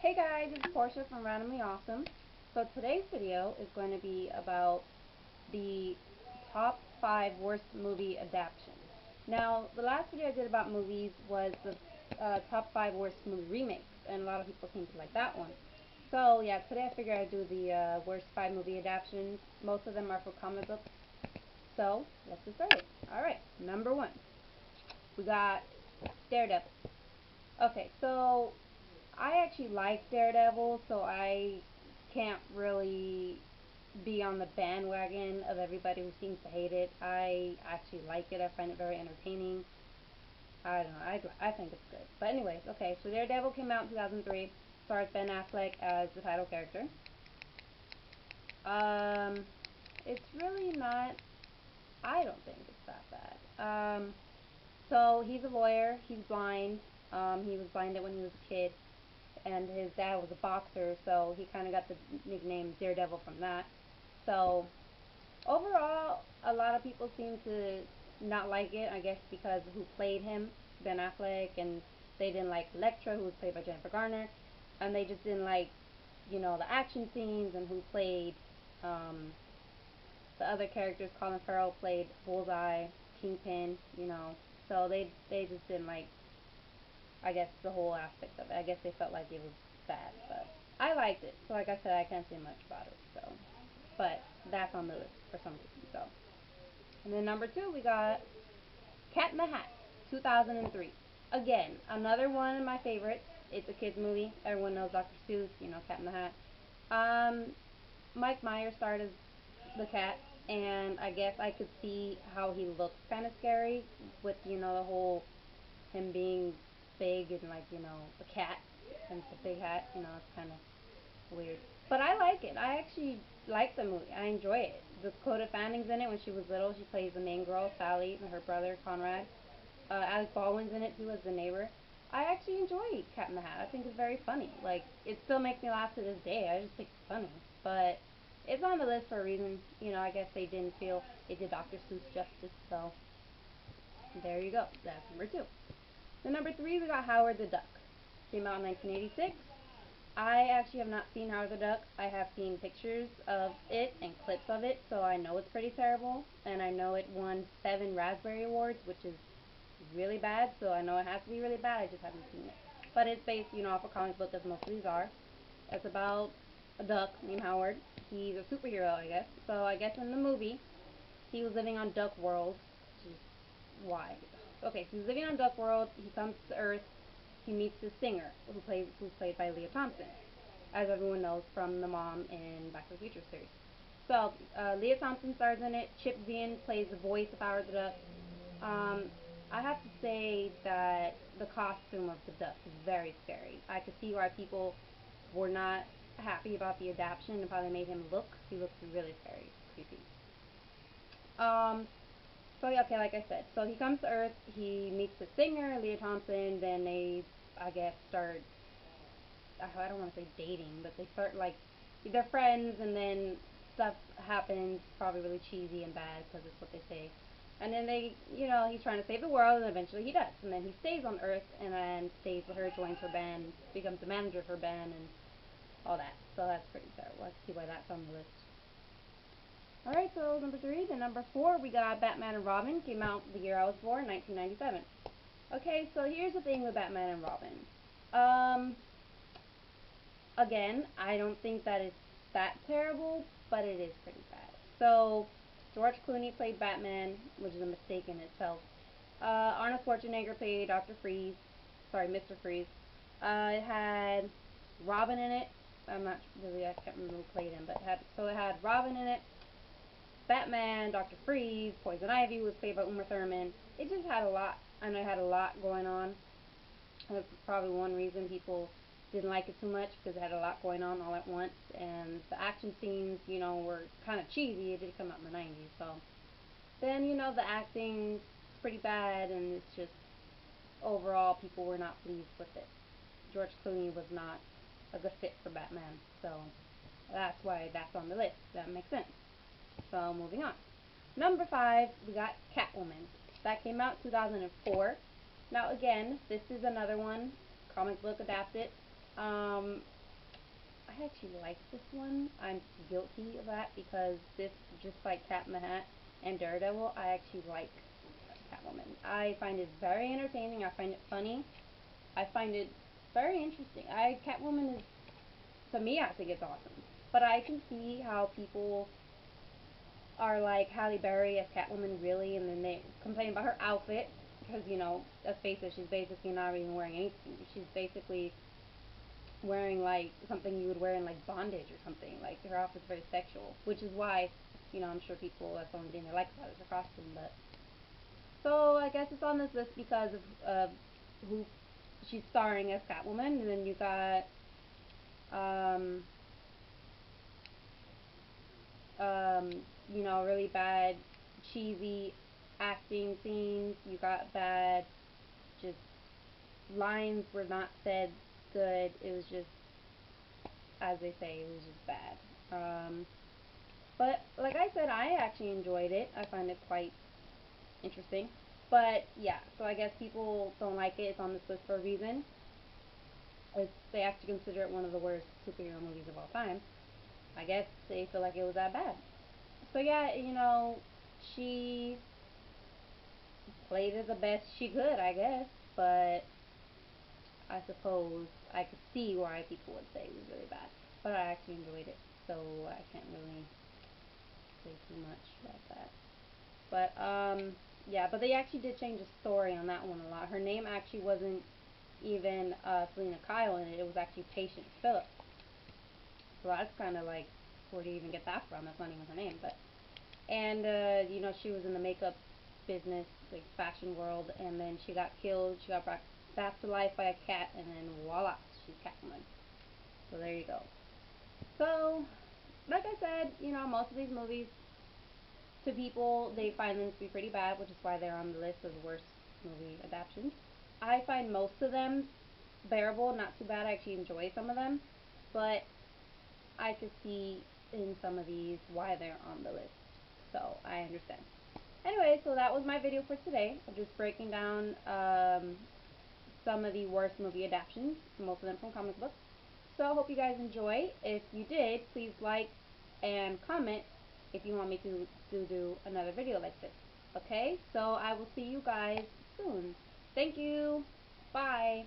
Hey guys, it's Portia from Randomly Awesome. So today's video is going to be about the top 5 worst movie adaptations. Now, the last video I did about movies was the top 5 worst movie remakes, and a lot of people seem to like that one. So yeah, today I figured I'd do the worst 5 movie adaptations. Most of them are for comic books. So let's get started. Alright, number 1. We got Daredevil. Okay, so I actually like Daredevil, so I can't really be on the bandwagon of everybody who seems to hate it. I actually like it. I find it very entertaining. I don't know. I think it's good. But anyways, okay. So Daredevil came out in 2003. Stars Ben Affleck as the title character. It's really not. I don't think it's that bad. So he's a lawyer. He's blind. He was blinded when he was a kid, and his dad was a boxer, so he kind of got the nickname Daredevil from that. So overall, a lot of people seem to not like it, I guess because who played him, Ben Affleck, and they didn't like Elektra, who was played by Jennifer Garner, and they just didn't like, the action scenes, and who played the other characters. Colin Farrell played Bullseye, Kingpin, so they just didn't like, I guess, the whole aspect of it. I guess they felt like it was bad, but I liked it. So like I said, I can't say much about it. So, but that's on the list for some reason. So, and then number 2, we got Cat in the Hat, 2003. Again, another one of my favorites. It's a kids movie. Everyone knows Dr. Seuss. Cat in the Hat. Um, Mike Myers starred as the cat, and I guess I could see how he looks kind of scary with the whole him being big and like a cat and it's a big hat. It's kind of weird, but I like it. I actually like the movie. I enjoy it. Dakota Fanning's in it. When she was little, she plays the main girl, Sally, and her brother Conrad. Alec Baldwin's in it too as the neighbor. I actually enjoy Cat in the Hat. I think it's very funny. Like, it still makes me laugh to this day. I just think it's funny, but it's on the list for a reason. I guess they didn't feel it did Dr. Seuss justice, so there you go. That's number 2. The number 3, we got Howard the Duck. Came out in 1986. I actually have not seen Howard the Duck. I have seen pictures of it and clips of it, so I know it's pretty terrible. And I know it won 7 Raspberry Awards, which is really bad, so I know it has to be really bad. I just haven't seen it. But it's based, off a comic book, as most of these are. It's about a duck named Howard. He's a superhero, I guess. So I guess in the movie, he was living on Duck World, which is why. Okay, so he's living on Duck World. He comes to Earth. He meets this singer who's played by Leah Thompson, as everyone knows from the mom in Back to the Future series. So Leah Thompson stars in it. Chip Zien plays the voice of Howard the Duck. I have to say that the costume of the duck is very scary. I could see why people were not happy about the adaptation and how they made him look. He looks really scary, creepy. So yeah, okay, like I said, so he comes to Earth, he meets the singer, Leah Thompson, then they, I guess, start, I don't want to say dating, but they start, like, they're friends, and then stuff happens, probably really cheesy and bad, because it's what they say. And then he's trying to save the world, and eventually he does. And then he stays on Earth, and then stays with her, joins her band, becomes the manager of her band, and all that. So that's pretty terrible. Let's see why that's on the list. Alright, so number 3. Then number 4, we got Batman and Robin. Came out the year I was born, 1997. Okay, so here's the thing with Batman and Robin. Again, I don't think that it's that terrible, but it is pretty bad. So, George Clooney played Batman, which is a mistake in itself. Arnold Schwarzenegger played Dr. Freeze. Sorry, Mr. Freeze. It had Robin in it. I'm not really, I can't remember who played him, but it had Robin in it. Batman, Dr. Freeze, Poison Ivy was played by Uma Thurman. It just had a lot. I know it had a lot going on. That's probably one reason people didn't like it too much, because it had a lot going on all at once, and the action scenes, were kind of cheesy. It did come out in the 90s, so then, the acting's pretty bad, and it's just, overall, people were not pleased with it. George Clooney was not a good fit for Batman, so that's why that's on the list. That makes sense. So, moving on. Number 5, we got Catwoman. That came out 2004. Now, again, this is another one, comic book adapted. Um, I actually like this one. I'm guilty of that because this, just like Cat in the Hat and Daredevil, I actually like Catwoman. I find it very entertaining. I find it funny. I find it very interesting. Catwoman is, to me, I think it's awesome. But I can see how people are like Halle Berry as Catwoman, really, and then they complain about her outfit because, let's face it, she's basically not even wearing anything. She's basically wearing like something you would wear in like bondage or something. Like her outfit's very sexual, which is why, I'm sure people, that's the only thing they like about it is her costume. But so I guess it's on this list because of who she's starring as Catwoman, and then you got um um really bad cheesy acting scenes. You got bad, just lines were not said good. It was just, as they say, it was just bad. But like I said, I actually enjoyed it. I find it quite interesting. But yeah, so I guess people don't like it. It's on this list for a reason. They actually consider it one of the worst superhero movies of all time. I guess they feel like it was that bad. So yeah, she played it the best she could, I guess. But I suppose I could see why people would say it was really bad. But I actually enjoyed it, so I can't really say too much about that. But yeah, but they actually did change the story on that one a lot. Her name actually wasn't even Selena Kyle in it. It was actually Patience Phillips. So that's kind of like, where do you even get that from? That's not even her name. But and she was in the makeup business, like fashion world, and then she got killed. She got brought back to life by a cat, and then voila, she's Catwoman. So there you go. So, like I said, most of these movies, to people, they find them to be pretty bad, which is why they're on the list of the worst movie adaptations. I find most of them bearable, not too bad. I actually enjoy some of them, but I could see in some of these why they're on the list. So I understand. Anyway, so that was my video for today of just breaking down some of the worst movie adaptations, most of them from comic books. So I hope you guys enjoy. If you did, please like and comment if you want me to do another video like this. Okay? So I will see you guys soon. Thank you. Bye.